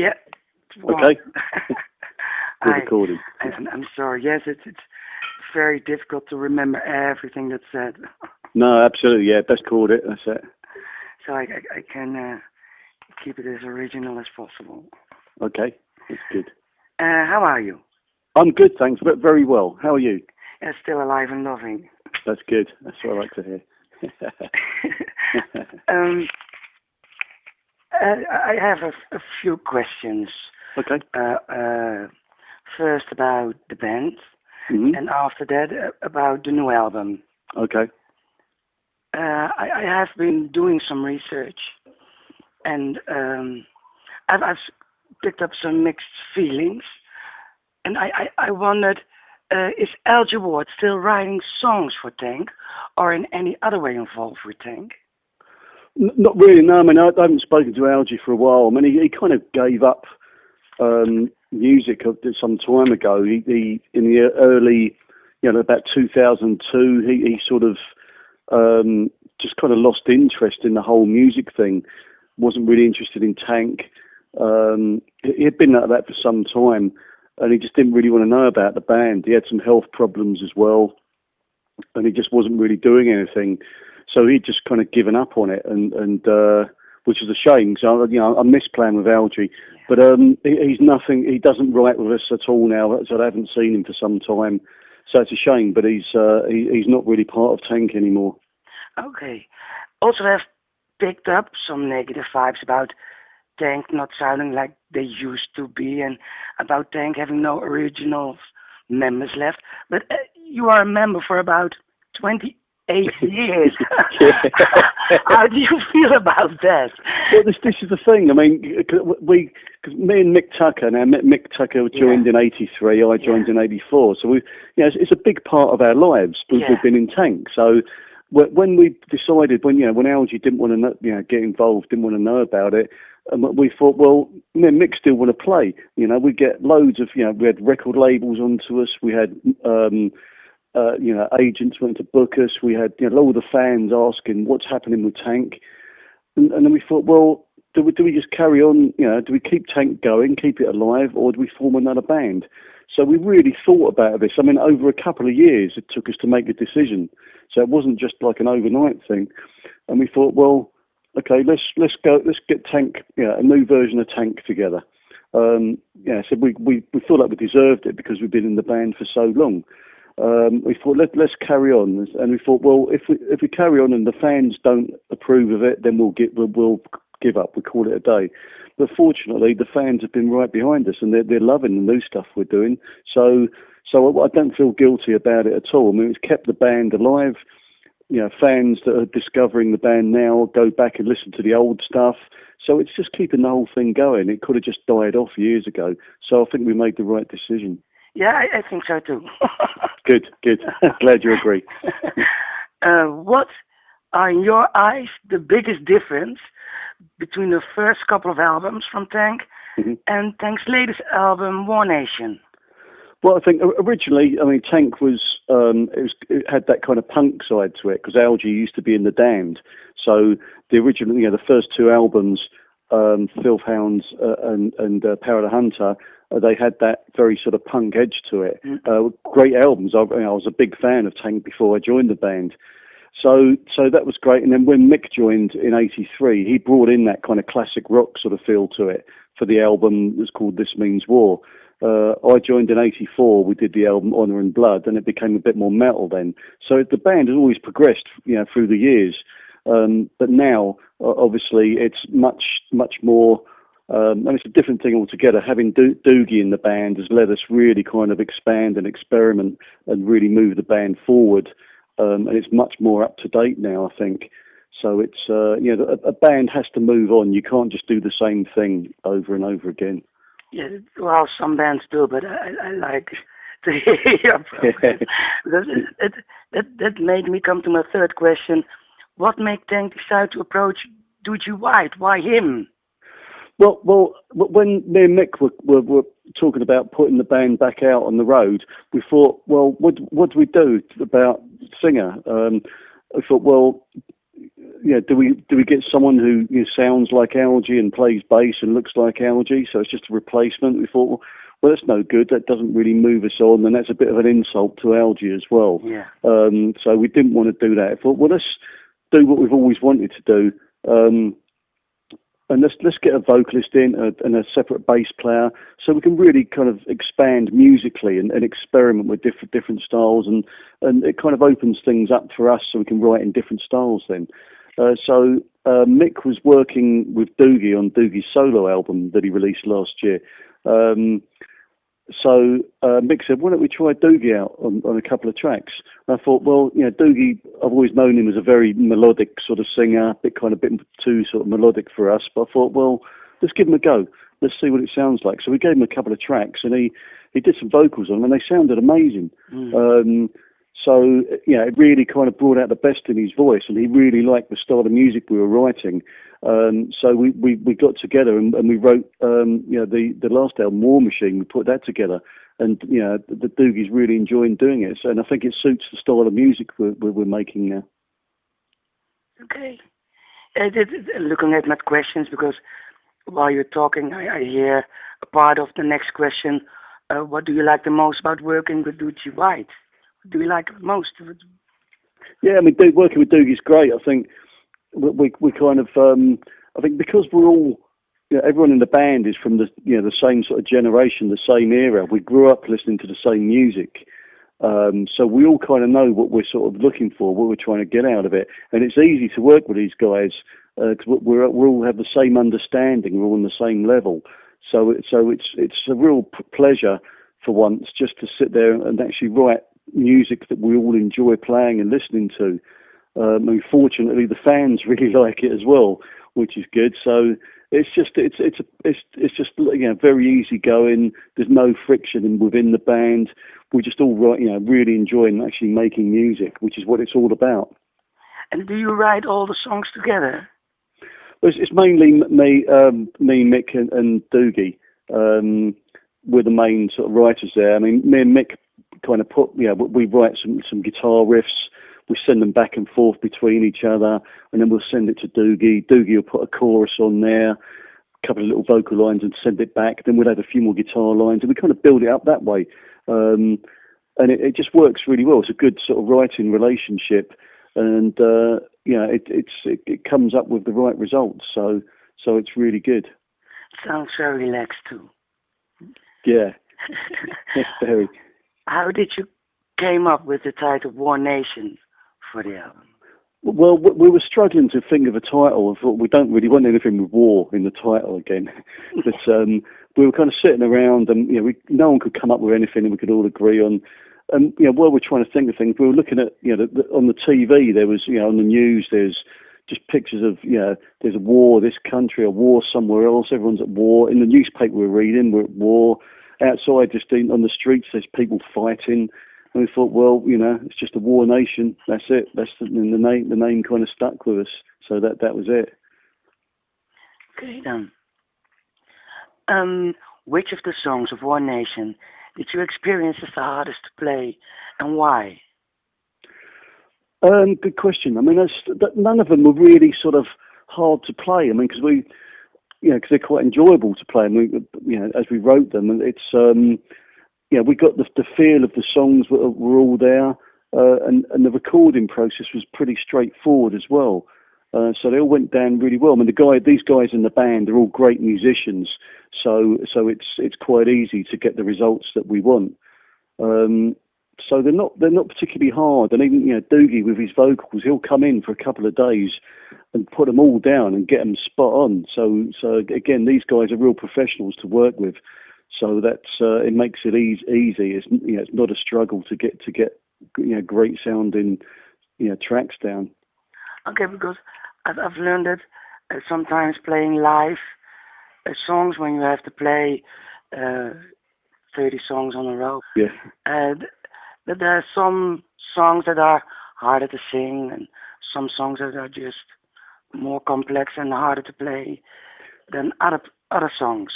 Yeah. Well, Okay. We're recording. I'm sorry. Yes, it's very difficult to remember everything that's said. No, absolutely. Yeah, best called it. That's it. So I can keep it as original as possible. Okay, that's good. How are you? I'm good, thanks. But very well. How are you? Still alive and loving. That's good. That's what I like to hear. I have a few questions. Okay. First about the band, and after that about the new album. Okay. I have been doing some research, and I've picked up some mixed feelings, and I wondered, is Algy Ward still writing songs for Tank, or in any other way involved with Tank? Not really, no. I mean, I haven't spoken to Algy for a while. I mean, he kind of gave up music some time ago. He in the early, about 2002, he sort of just kind of lost interest in the whole music thing. Wasn't really interested in Tank. He had been like that for some time, and he just didn't really want to know about the band. He had some health problems as well, and he just wasn't really doing anything. So he'd just kind of given up on it, and which is a shame. So I miss playing with Algy, but he's nothing. He doesn't write with us at all now. So I haven't seen him for some time. So it's a shame, but he's not really part of Tank anymore. Okay. Also, I've picked up some negative vibes about Tank not sounding like they used to be, and about Tank having no original members left. But you are a member for about 28 years. How do you feel about that? Well, this is the thing. I mean, because me and Mick Tucker, Mick Tucker joined in '83, I joined in '84. So it's a big part of our lives. We've been in Tank. So when we decided, when Algy didn't want to get involved, didn't want to know about it, we thought, well, Mick still want to play. We get loads of, we had record labels onto us. We had, agents went to book us. We had, all the fans asking what's happening with Tank, and then we thought, well, do we just carry on? Do we keep Tank going, keep it alive, or do we form another band? So we really thought about this. I mean, over a couple of years, it took us to make a decision. So it wasn't just like an overnight thing. And we thought, well, okay, let's get Tank, a new version of Tank together. So we thought like we deserved it because we've been in the band for so long. We thought let's carry on, and we thought, well, if we carry on and the fans don't approve of it, then we'll give up. We call it a day. But fortunately, the fans have been right behind us, and they're loving the new stuff we're doing. So I don't feel guilty about it at all. I mean, it's kept the band alive. Fans that are discovering the band now go back and listen to the old stuff. So it's just keeping the whole thing going. It could have just died off years ago. So I think we made the right decision. Yeah, I think so too. Good. Glad you agree. What are, in your eyes, the biggest difference between the first couple of albums from Tank and Tank's latest album, War Nation? Well, I think originally, Tank was, it had that kind of punk side to it, because Algy used to be in the Damned. So the original, the first two albums, Filth Hounds and Power of the Hunter, they had that very sort of punk edge to it. Great albums. I was a big fan of Tank before I joined the band. So that was great. And then when Mick joined in '83, he brought in that kind of classic rock sort of feel to it for the album that's called This Means War. I joined in '84. We did the album Honor and Blood, and it became a bit more metal then. So the band has always progressed, through the years. But now, obviously, it's much more. And it's a different thing altogether. Having Doogie in the band has let us really kind of expand and experiment and really move the band forward. And it's much more up to date now, I think. So it's a band has to move on. You can't just do the same thing over and over again. Yeah, well, some bands do, but I like to hear your progress. Because that made me come to my third question. What made Tank decide to approach Algy Ward? Why him? Well, when me and Mick were talking about putting the band back out on the road, we thought, well, what do we do about singer? I thought, well, do we get someone who sounds like Algy and plays bass and looks like Algy? So it's just a replacement. We thought, well, that's no good. That doesn't really move us on, and that's a bit of an insult to Algy as well. Yeah. So we didn't want to do that. I thought, well, let's do what we've always wanted to do, and let's get a vocalist in and a separate bass player, so we can really kind of expand musically and experiment with different styles, and it kind of opens things up for us, so we can write in different styles then. So Mick was working with Doogie on Doogie's solo album that he released last year. So Mick said, why don't we try Doogie out on a couple of tracks? And I thought, well, Doogie, I've always known him as a very melodic sort of singer, a bit too sort of melodic for us. But I thought, well, let's give him a go. Let's see what it sounds like. So we gave him a couple of tracks, and he did some vocals on them, and they sounded amazing. So, it really kind of brought out the best in his voice, and he really liked the style of music we were writing. So we got together and we wrote, the last album, War Machine. We put that together, and the Doogie's really enjoying doing it, and I think it suits the style of music we're making now. Okay. Looking at my questions, because while you're talking, I hear a part of the next question. What do you like the most about working with Algy Ward? What do you like most? Yeah, I mean, working with Doogie's great. I think we kind of, I think because we're all, everyone in the band is from the same sort of generation, the same era. We grew up listening to the same music. So we all kind of know what we're sort of looking for, what we're trying to get out of it. And it's easy to work with these guys because we all have the same understanding. We're all on the same level. So it's a real pleasure for once just to sit there and actually write music that we all enjoy playing and listening to. And fortunately, the fans really like it as well, which is good. So it's just very easy going. There's no friction within the band. We just all really enjoying actually making music, which is what it's all about. And do you write all the songs together? Well, it's mainly me, Mick, and Doogie. We're the main sort of writers there. I mean, me and Mick kind of we write some guitar riffs. We send them back and forth between each other, and then we'll send it to Doogie. Doogie will put a chorus on there, a couple of little vocal lines, and send it back. Then we'll add a few more guitar lines, and we kind of build it up that way. And it just works really well. It's a good sort of writing relationship, and it comes up with the right results. So it's really good. Sounds very relaxed too. Yeah, very. How did you came up with the title War Nation for the album? Well, we were struggling to think of a title. I thought we don't really want anything with war in the title again. But we were kind of sitting around, and no one could come up with anything that we could all agree on. And while we're trying to think of things, we were looking at on the TV there was on the news there's just pictures of there's a war this country, a war somewhere else. Everyone's at war. In the newspaper we're reading, we're at war. Outside, just on the streets, there's people fighting. And we thought, well, it's just a war nation. That's it. That's the name. The name kind of stuck with us. So that was it. Okay, then. Which of the songs of War Nation did you experience as the hardest to play, and why? Good question. I mean, none of them were really sort of hard to play. I mean, because because they're quite enjoyable to play. And as we wrote them, and it's we got the feel of the songs were all there, and the recording process was pretty straightforward as well. So they all went down really well. I mean, these guys in the band are all great musicians, so it's quite easy to get the results that we want. So they're not particularly hard. And even Doogie with his vocals, he'll come in for a couple of days and put them all down and get them spot on. So again, these guys are real professionals to work with. So that's it makes it easy. It's it's not a struggle to get great sounding tracks down. Okay, because I've learned that sometimes playing live songs, when you have to play 30 songs on a row. Yeah. That there are some songs that are harder to sing, and some songs that are just more complex and harder to play than other songs.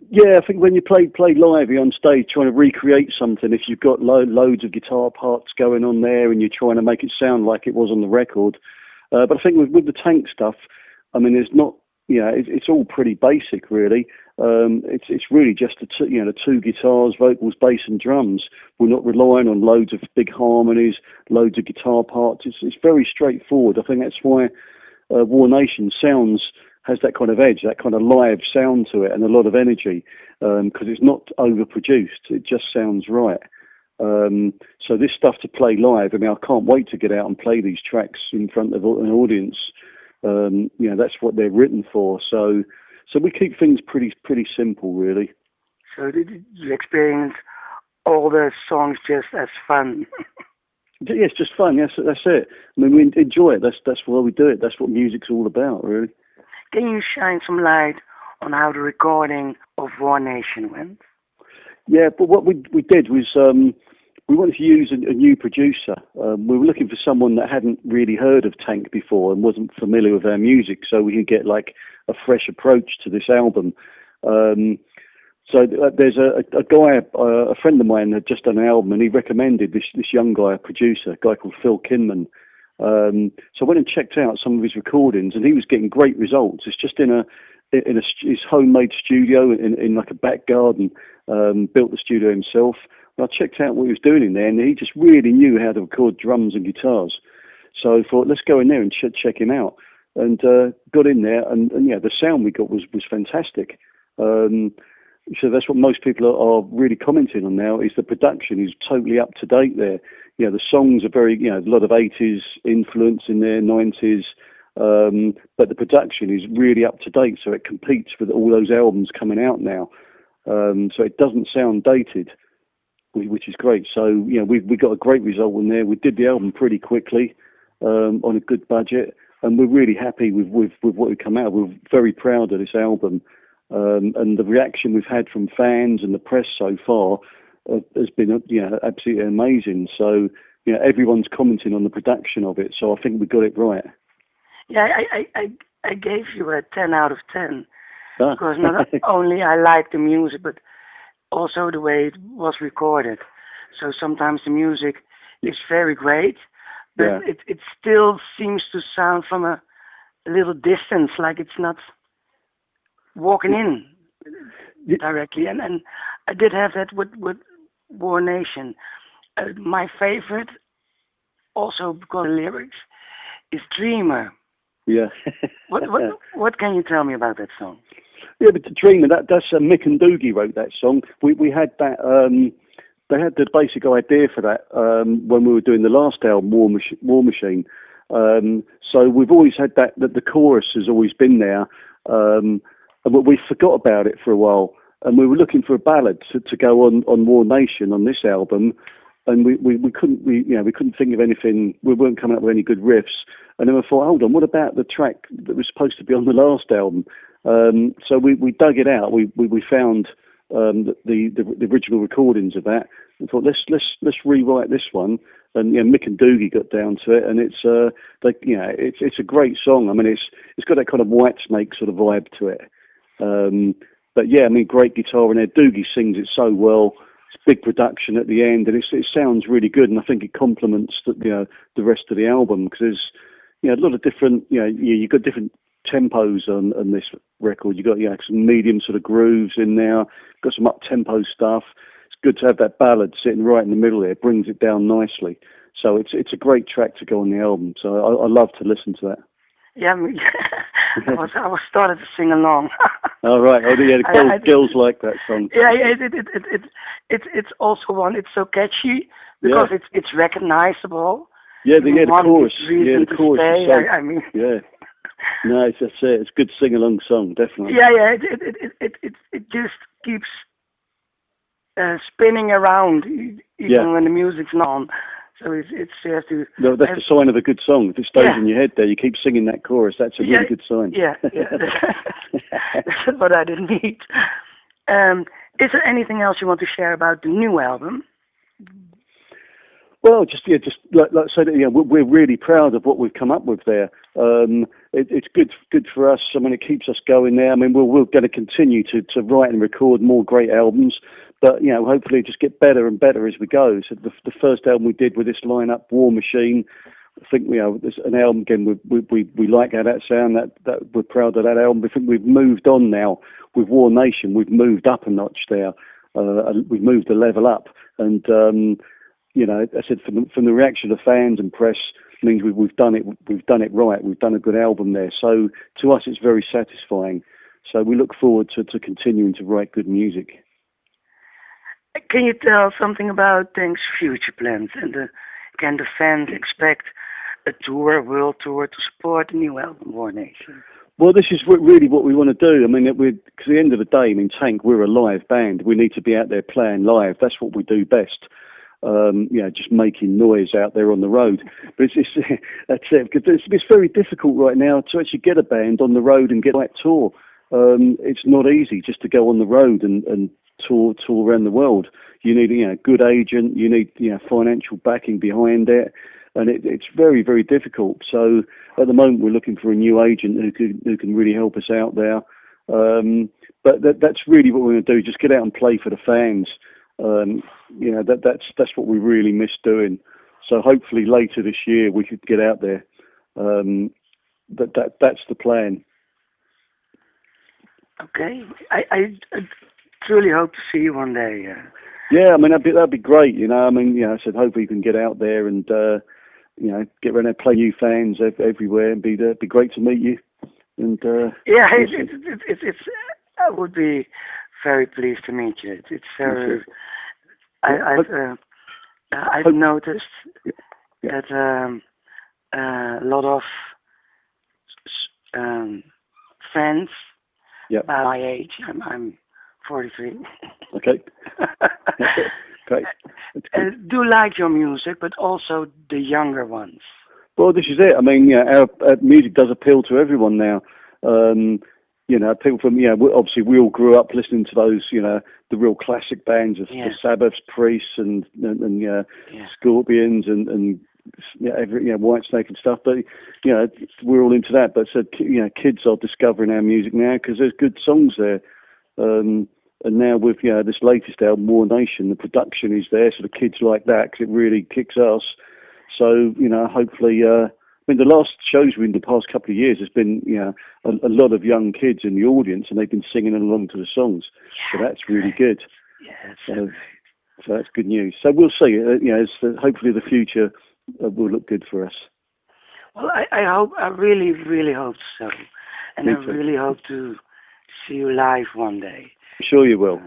Yeah, I think when you play live, you're on stage trying to recreate something. If you've got loads of guitar parts going on there and you're trying to make it sound like it was on the record, But I think with the Tank stuff, I mean, there's not, it's all pretty basic, really. It's really just the two guitars, vocals, bass, and drums. We're not relying on loads of big harmonies, loads of guitar parts. It's very straightforward. I think that's why War Nation has that kind of edge, that kind of live sound to it, and a lot of energy, because it's not overproduced. It just sounds right. So this stuff to play live, I mean, I can't wait to get out and play these tracks in front of an audience. That's what they're written for. So we keep things pretty simple, really. So did you experience all the songs just as fun? Yeah, it's just fun. Yes, that's it. I mean, we enjoy it. That's why we do it. That's what music's all about, really. Can you shine some light on how the recording of War Nation went? Yeah, but what we did was we wanted to use a new producer. We were looking for someone that hadn't really heard of Tank before and wasn't familiar with our music, so we could get like a fresh approach to this album. So there's a guy, a friend of mine had just done an album, and he recommended this young guy, a producer, a guy called Phil Kinman. So I went and checked out some of his recordings, and he was getting great results. It's just in his homemade studio in like a back garden. Built the studio himself. And I checked out what he was doing in there, and he just really knew how to record drums and guitars. So I thought, let's go in there and check him out. And got in there, and the sound we got was fantastic. So that's what most people are really commenting on now, is the production is totally up to date there. The songs are very, a lot of 80s influence in there, 90s, but the production is really up to date, so it competes with all those albums coming out now. So it doesn't sound dated, which is great. So, we got a great result in there. We did the album pretty quickly, on a good budget, and we're really happy with what we come out. We're very proud of this album. And the reaction we've had from fans and the press so far has been, absolutely amazing. So, everyone's commenting on the production of it. So I think we got it right. Yeah, I gave you a 10 out of 10 because not only I like the music, but also the way it was recorded. So sometimes the music is very great, but it still seems to sound from a little distance, like it's not walking in directly. And I did have that with War Nation. My favorite, also because of the lyrics, is Dreamer. Yeah. What can you tell me about that song? Yeah, but the Dreamer, that's Mick and Doogie wrote that song. We had that. They had the basic idea for that when we were doing the last album, War Machine. So we've always had that the chorus has always been there, and we forgot about it for a while. And we were looking for a ballad to go on War Nation on this album, and we couldn't think of anything. We weren't coming up with any good riffs. And then we thought, hold on, what about the track that was supposed to be on the last album? So we dug it out. We found the original recordings of that. We thought let's rewrite this one. And Mick and Doogie got down to it, and it's a great song. I mean, it's got that kind of Whitesnake sort of vibe to it. But yeah, I mean, great guitar in there. Doogie sings it so well. It's big production at the end, and it sounds really good. And I think it complements the rest of the album, because there's a lot of different. You've got different tempos on this record. You've got some medium sort of grooves in there. Got some up tempo stuff. It's good to have that ballad sitting right in the middle there. It brings it down nicely. So it's a great track to go on the album. So I love to listen to that. Yeah, I was started to sing along. Oh right, the girls like that song. Yeah, it's also one. It's so catchy because it's recognizable. Yeah, the chorus. Yeah, the chorus. Is so, I mean. Yeah. No, that's it. It's a good sing-along song, definitely. Yeah. It just keeps spinning around even when the music's not on. So it's you have to. No, that's the sign of a good song. If it stays in your head there, you keep singing that chorus. That's a really good sign. Yeah. That's what I didn't need. Is there anything else you want to share about the new album? Well, just like I said, we're really proud of what we've come up with there. It's good for us. I mean, it keeps us going there. I mean, we're going to continue to write and record more great albums, but hopefully just get better and better as we go. So the first album we did with this lineup, War Machine, I think there's an album again. We like how that sound. That we're proud of that album. We think we've moved on now with War Nation. We've moved up a notch there. We've moved a level up, and I said from the reaction of fans and press means we've done it. We've done it right. We've done a good album there. So to us, it's very satisfying. So we look forward to continuing to write good music. Can you tell something about Tank's future plans, and can the fans expect a tour, world tour, to support the new album, War Nation? Well, this is really what we want to do. I mean, because at the end of the day, Tank, we're a live band. We need to be out there playing live. That's what we do best. Just making noise out there on the road. But that's it. Because it's very difficult right now to actually get a band on the road and get the right tour. It's not easy just to go on the road and tour around the world. You need a good agent. You need financial backing behind it, and it's very, very difficult. So at the moment we're looking for a new agent who can really help us out there. But that's really what we're going to do. Just get out and play for the fans. That's what we really miss doing. So hopefully later this year we could get out there. That's the plan. Okay, I truly hope to see you one day. Yeah, I mean that'd be great. I said hopefully you can get out there and get around there, play new fans everywhere, and be great to meet you. And yeah, it's I would be very pleased to meet you. It's very. I've noticed that a lot of fans my age. I'm 43. Okay. Great. Do like your music, but also the younger ones. Well, this is it. I mean, our music does appeal to everyone now. People from obviously we all grew up listening to those, the real classic bands of the Sabbaths, Priests, and Scorpions, and Whitesnake and stuff. But we're all into that. But so kids are discovering our music now because there's good songs there. And now with this latest album, War Nation, the production is there, so the kids like that because it really kicks ass. So hopefully, the last shows we've been the past couple of years has been a lot of young kids in the audience, and they've been singing along to the songs. So that's really good. So that's good news. So we'll see. Hopefully the future will look good for us. Well, I hope. I really, really hope so, and I really hope to see you live one day. I'm sure you will.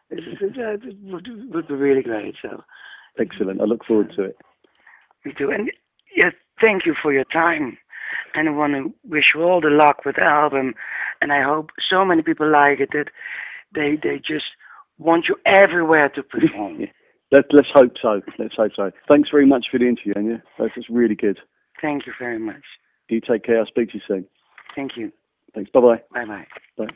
It would be really great. So excellent. I look forward to it. Me too. And thank you for your time. And I want to wish you all the luck with the album. And I hope so many people like it that they just want you everywhere to perform. Let's hope so. Thanks very much for the interview, Anya. That's really good. Thank you very much. You take care. I'll speak to you soon. Thank you. Thanks. Bye-bye. Bye-bye. Bye.